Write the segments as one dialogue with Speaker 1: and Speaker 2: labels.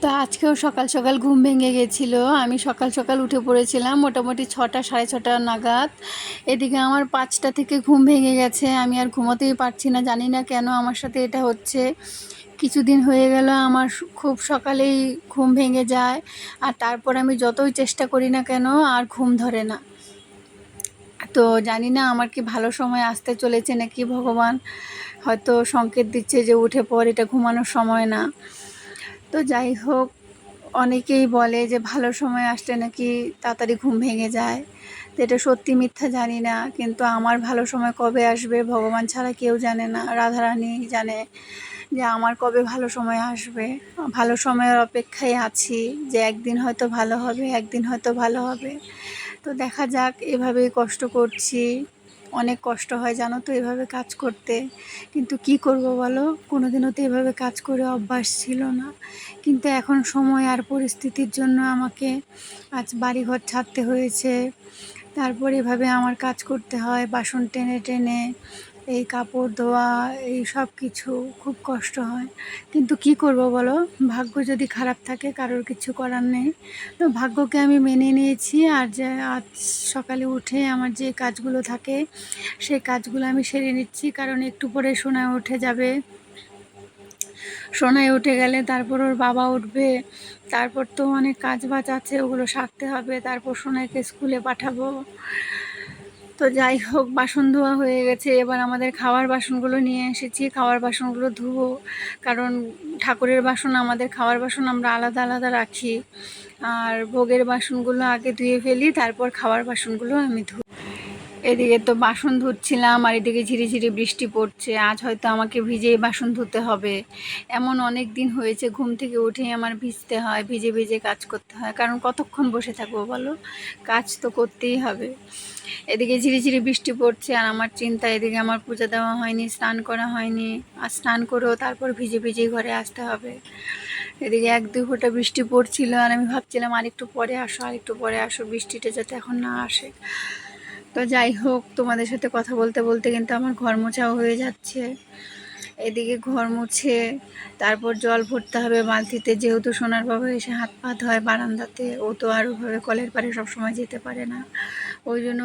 Speaker 1: তো আজকেও সকাল সকাল ঘুম ভেঙে গেছিলো। আমি সকাল সকাল উঠে পড়েছিলাম মোটামুটি 6টা সাড়ে 6টা নাগাদ। এদিকে আমার 5টা থেকে ঘুম ভেঙে গেছে, আমি আর ঘুমোতেই পারছি না, জানি না কেন আমার সাথে এটা হচ্ছে। কিছুদিন হয়ে গেল আমার খুব সকালেই ঘুম ভেঙে যায়, আর তারপর আমি যতই চেষ্টা করি না কেন আর ঘুম ধরে না। তো জানি না আমার কি ভালো সময় আসতে চলেছে নাকি, ভগবান হয়তো সংকেত দিচ্ছে যে উঠে পড়, এটা ঘুমানোর সময় না। তো যাই হোক, অনেকেই বলে যে ভালো সময় আসলে নাকি তাড়াতাড়ি ঘুম ভেঙে যায়। তো এটা সত্যি মিথ্যা জানি না, কিন্তু আমার ভালো সময় কবে আসবে ভগবান ছাড়া কেউ জানে না, রাধারানী জানে যে আমার কবে ভালো সময় আসবে। ভালো সময়ের অপেক্ষায় আছি যে একদিন হয়তো ভালো হবে, একদিন হয়তো ভালো হবে। তো দেখা যাক, এভাবেই কষ্ট করছি। অনেক কষ্ট হয় জানো তো এভাবে কাজ করতে, কিন্তু কি করব বলো, কোনোদিনও তো এভাবে কাজ করে অভ্যাস ছিল না। কিন্তু এখন সময় আর পরিস্থিতির জন্য আমাকে আজ বাড়িঘর ছাড়তে হয়েছে। তারপর এভাবে আমার কাজ করতে হয়, বাসন টেনে টেনে, এই কাপড় ধোয়া, এই সব কিছু খুব কষ্ট হয়। কিন্তু কি করব বলো, ভাগ্য যদি খারাপ থাকে কারোর কিছু করার নেই। তো ভাগ্যকে আমি মেনে নিয়েছি, আর যে আজ সকালে উঠে আমার যে কাজগুলো থাকে সেই কাজগুলো আমি সেরে নিচ্ছি, কারণ একটু পরে সোনা উঠে যাবে। সোনায় উঠে গেলে তারপর ওর বাবা উঠবে, তারপর তো অনেক কাজ বাজ আছে, ওগুলো সারতে হবে, তারপর সোনাইকে স্কুলে পাঠাবো। তো যাই হোক, বাসন ধোয়া হয়ে গেছে, এবার আমাদের খাওয়ার বাসনগুলো নিয়ে এসেছি, খাওয়ার বাসনগুলো ধুবো। কারণ ঠাকুরের বাসন, আমাদের খাওয়ার বাসন আমরা আলাদা আলাদা রাখি, আর ভোগের বাসনগুলো আগে ধুয়ে ফেলি, তারপর খাওয়ার বাসনগুলো আমি ধুই। এদিকে তো বাসন ধুচ্ছিলাম, আর এদিকে ঝিরিঝিরি বৃষ্টি পড়ছে। আজ হয়তো আমাকে ভিজেই বাসন ধুতে হবে। এমন অনেক দিন হয়েছে, ঘুম থেকে উঠেই আমার ভিজতে হয়, ভিজে ভিজে কাজ করতে হয়, কারণ কতক্ষণ বসে থাকবো বলো, কাজ তো করতেই হবে। এদিকে ঝিরিঝিরি বৃষ্টি পড়ছে, আর আমার চিন্তা, এদিকে আমার পূজা দেওয়া হয়নি, স্নান করা হয়নি, আর স্নান করেও তারপর ভিজে ভিজেই ঘরে আসতে হবে। এদিকে 1-2 ফোঁটা বৃষ্টি পড়ছিল, আর আমি ভাবছিলাম আরেকটু পরে আসো, আরেকটু পরে আসো, বৃষ্টিটা যাতে এখন না আসে। তো যাই হোক, তোমাদের সাথে কথা বলতে বলতে কিন্তু আমার ঘর মোছাও হয়ে যাচ্ছে। এদিকে ঘর মুছে তারপর জল ভরতে হবে বালতিতে, যেহেতু সোনার বাবা এসে হাত পা ধোয় বারান্দাতে, ও তো আর ওভাবে কলের পাড়ে সবসময় যেতে পারে না। ওই জন্য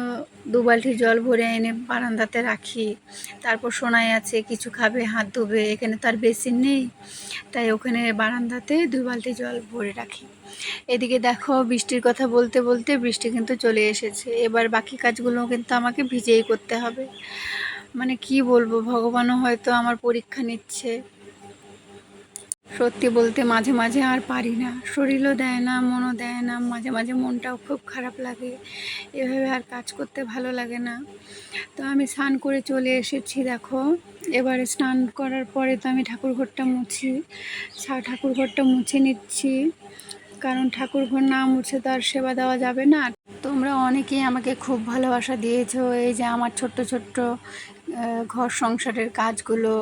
Speaker 1: 2 বালতি জল ভরে এনে বারান্দাতে রাখি। তারপর সোনাই আছে, কিছু খাবে, হাত ধোবে, এখানে তার বেসিন নেই, তাই ওখানে বারান্দাতে 2 বালতি জল ভরে রাখি। এদিকে দেখো, বৃষ্টির কথা বলতে বলতে বৃষ্টি কিন্তু চলে এসেছে। এবার বাকি কাজগুলো কিন্তু আমাকে ভিজেই করতে হবে। মানে কি বলবো, ভগবানও হয়তো আমার পরীক্ষা নিচ্ছে। সত্যি বলতে মাঝে মাঝে আর পারি না, শরীরও দেয় না, মনও দেয় না, মাঝে মাঝে মনটাও খুব খারাপ লাগে, এভাবে আর কাজ করতে ভালো লাগে না। তো আমি স্নান করে চলে এসেছি দেখো। এবারে স্নান করার পরে তো আমি ঠাকুরঘরটা মুছি, ঠাকুরঘরটা মুছে নিচ্ছি, কারণ ঠাকুরঘর না মুছে তো আর সেবা দেওয়া যাবে না। তোমরা অনেকেই আমাকে খুব ভালোবাসা দিয়েছো, এই যে আমার ছোট্ট ছোট্ট ঘর সংসারের কাজগুলো,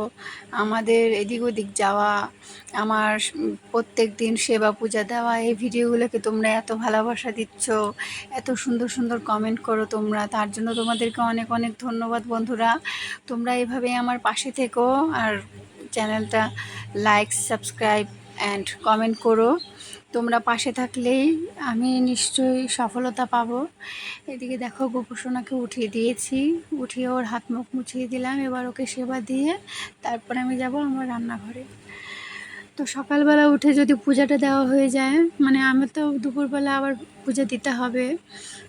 Speaker 1: আমাদের এদিক ওদিক যাওয়া, আমার প্রত্যেক দিন সেবা পূজা দেওয়া, এই ভিডিওগুলোকে তোমরা এত ভালোবাসা দিচ্ছ, এত সুন্দর সুন্দর কমেন্ট করো তোমরা, তার জন্য তোমাদেরকে অনেক অনেক ধন্যবাদ বন্ধুরা। তোমরা এভাবেই আমার পাশে থেকো, আর চ্যানেলটা লাইক, সাবস্ক্রাইব অ্যান্ড কমেন্ট করো। তোমরা পাশে থাকলেই আমি নিশ্চয়ই সফলতা পাবো। এদিকে দেখো, গোপুসোনাকে উঠিয়ে দিয়েছি, উঠিয়ে ওর হাত মুখ মুছিয়ে দিলাম, এবার ওকে সেবা দিয়ে তারপর আমি যাব আমার রান্নাঘরে। তো সকালবেলা উঠে যদি পূজাটা দেওয়া হয়ে যায়, মানে আমি তো দুপুরবেলা আবার পূজা দিতে হবে,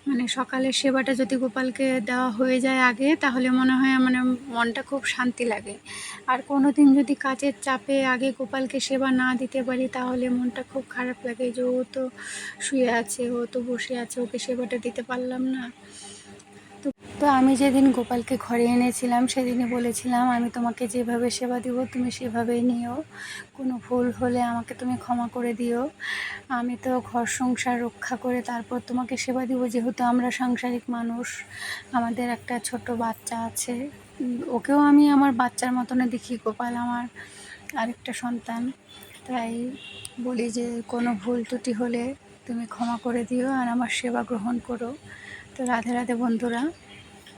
Speaker 1: মানে সকালের সেবাটা যদি গোপালকে দেওয়া হয়ে যায় আগে, তাহলে মনে হয় মানে মনটা খুব শান্তি লাগে। আর কোনো দিন যদি কাজের চাপে আগে গোপালকে সেবা না দিতে পারি, তাহলে মনটা খুব খারাপ লাগে যে ও তো শুয়ে আছে, ও তো বসে আছে, ওকে সেবাটা দিতে পারলাম না। তো আমি যেদিন গোপালকে ঘরে এনেছিলাম সেদিনই বলেছিলাম, আমি তোমাকে যেভাবে সেবা দিব তুমি সেভাবেই নিও, কোনো ভুল হলে আমাকে তুমি ক্ষমা করে দিও। আমি তো ঘর সংসার রক্ষা করে তারপর তোমাকে সেবা দিব, যেহেতু আমরা সাংসারিক মানুষ, আমাদের একটা ছোট বাচ্চা আছে, ওকেও আমি আমার বাচ্চার মতনে দেখি, গোপাল আমার আরেকটা সন্তান। তাই বলি যে কোনো ভুল ত্রুটি হলে তুমি ক্ষমা করে দিও, আর আমার সেবা গ্রহণ করো। তো রাধে রাধে বন্ধুরা।